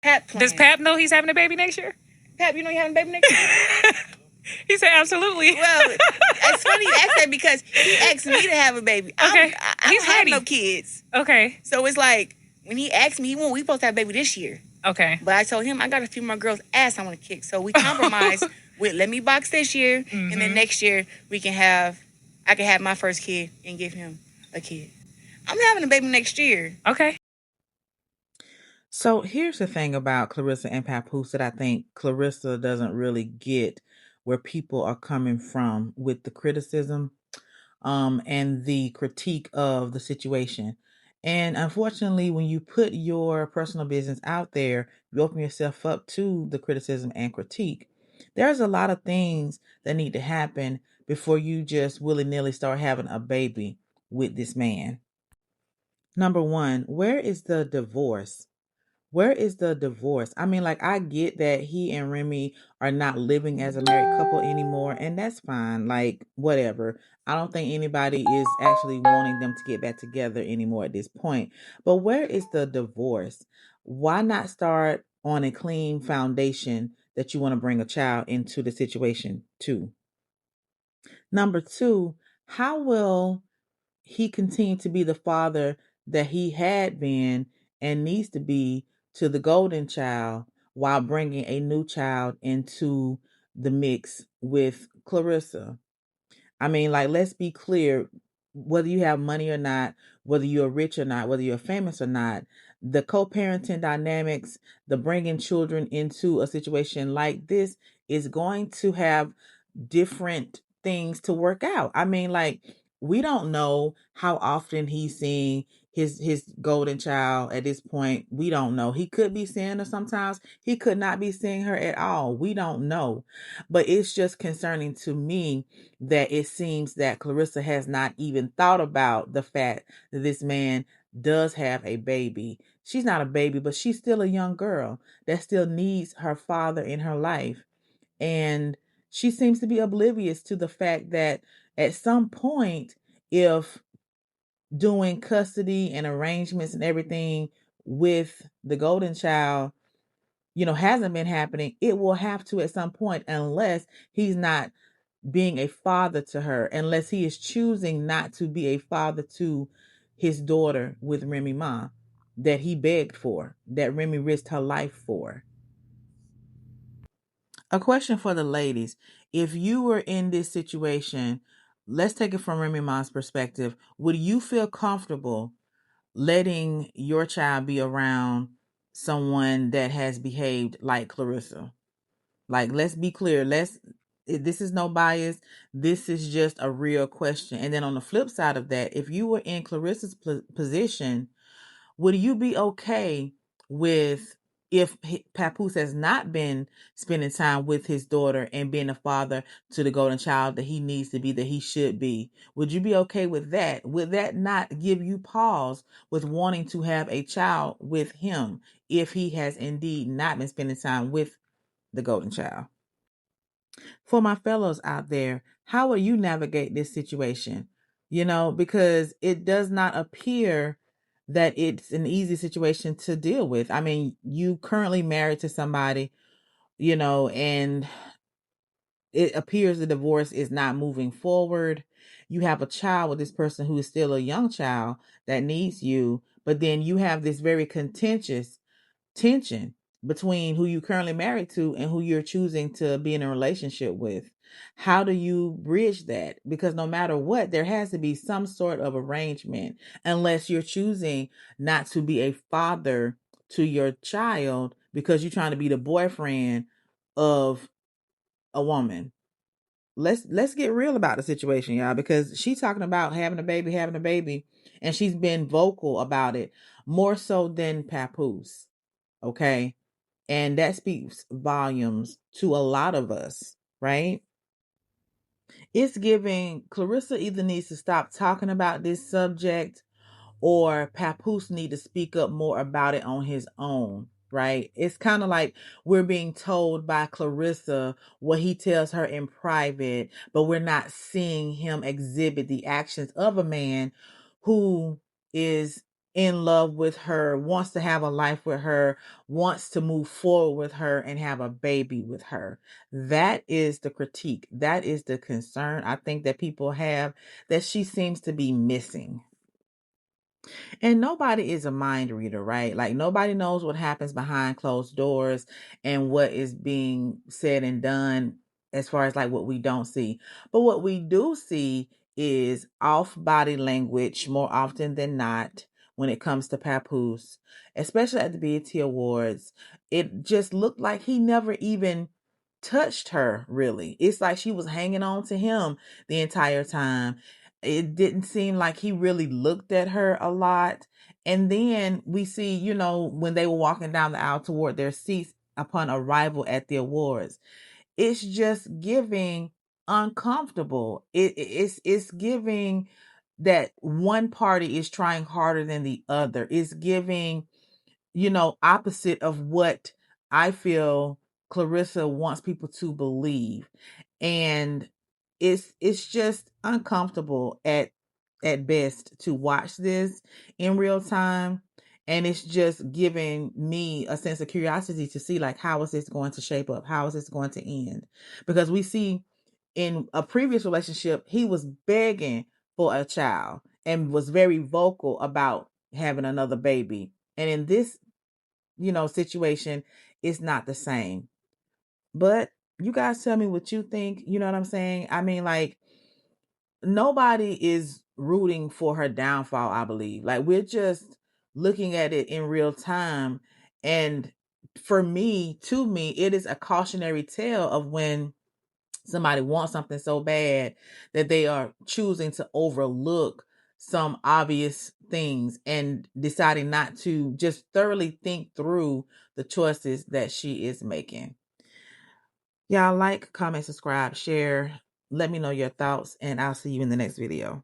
Pap plan. Does Pap know he's having a baby next year? Pap, you know you're having a baby next year? He said absolutely. Well, it's funny you ask that because he asked me to have a baby. Okay. I He's don't have ready. no kids. Okay. So it's like, when he asked me, we supposed to have a baby this year. Okay. But I told him I got a few more girls' ass I want to kick. So we compromised with let me box this year, and then next year I can have my first kid and give him a kid. I'm having a baby next year. Okay. So here's the thing about Claressa and Papoose that I think Claressa doesn't really get where people are coming from with the criticism and the critique of the situation. And unfortunately, when you put your personal business out there, you open yourself up to the criticism and critique. There's a lot of things that need to happen before you just willy-nilly start having a baby with this man. Number one, where is the divorce? Where is the divorce? I mean, like, I get that he and Remy are not living as a married couple anymore, and that's fine. Like, whatever. I don't think anybody is actually wanting them to get back together anymore at this point. But where is the divorce? Why not start on a clean foundation that you want to bring a child into the situation too? Number two, how will he continued to be the father that he had been and needs to be to the golden child while bringing a new child into the mix with Claressa. I mean, like, let's be clear, whether you have money or not, whether you're rich or not, whether you're famous or not, the co-parenting dynamics, the bringing children into a situation like this is going to have different things to work out. I mean, like, we don't know how often he's seeing his golden child at this point. We don't know. He could be seeing her sometimes. He could not be seeing her at all. We don't know. But it's just concerning to me that it seems that Claressa has not even thought about the fact that this man does have a baby. She's not a baby, but she's still a young girl that still needs her father in her life. And she seems to be oblivious to the fact that at some point, if doing custody and arrangements and everything with the golden child, hasn't been happening, it will have to at some point, unless he's not being a father to her, unless he is choosing not to be a father to his daughter with Remy Ma that he begged for, that Remy risked her life for. A question for the ladies. If you were in this situation, let's take it from Remy Ma's perspective. Would you feel comfortable letting your child be around someone that has behaved like Claressa? Like, let's be clear. This is no bias. This is just a real question. And then on the flip side of that, if you were in Claressa's position, would you be okay with, if Papoose has not been spending time with his daughter and being a father to the golden child that he needs to be, that he should be? Would you be okay with that? Would that not give you pause with wanting to have a child with him if he has indeed not been spending time with the golden child? For my fellows out there, how will you navigate this situation? Because it does not appear that it's an easy situation to deal with. I mean, you currently married to somebody, and it appears the divorce is not moving forward. You have a child with this person who is still a young child that needs you, but then you have this very contentious tension between who you currently married to and who you're choosing to be in a relationship with. How do you bridge that? Because no matter what, there has to be some sort of arrangement, unless you're choosing not to be a father to your child because you're trying to be the boyfriend of a woman. Let's get real about the situation, y'all, because she's talking about having a baby, and she's been vocal about it more so than Papoose. Okay. And that speaks volumes to a lot of us, right? It's giving Claressa either needs to stop talking about this subject, or Papoose need to speak up more about it on his own, right? It's kind of like we're being told by Claressa what he tells her in private, but we're not seeing him exhibit the actions of a man who is in love with her, wants to have a life with her, wants to move forward with her and have a baby with her. That is the critique. That is the concern I think that people have, that she seems to be missing. And nobody is a mind reader, right? Like nobody knows what happens behind closed doors and what is being said and done as far as like what we don't see. But what we do see is off body language more often than not when it comes to Papoose, especially at the BET Awards. It just looked like he never even touched her, really. It's like she was hanging on to him the entire time. It didn't seem like he really looked at her a lot. And then we see, you know, when they were walking down the aisle toward their seats upon arrival at the awards, it's just giving uncomfortable. It's giving that one party is trying harder than the other. It's giving, you know, opposite of what I feel Claressa wants people to believe. And it's just uncomfortable at best to watch this in real time. And it's just giving me a sense of curiosity to see like, how is this going to shape up? How is this going to end? Because we see in a previous relationship, he was begging for a child and was very vocal about having another baby. And in this, you know, situation, it's not the same. But you guys tell me what you think. You know what I'm saying? I mean, like, nobody is rooting for her downfall, I believe. Like, we're just looking at it in real time. And for me, to me, it is a cautionary tale of when somebody wants something so bad that they are choosing to overlook some obvious things and deciding not to just thoroughly think through the choices that she is making. Y'all like, comment, subscribe, share. Let me know your thoughts, and I'll see you in the next video.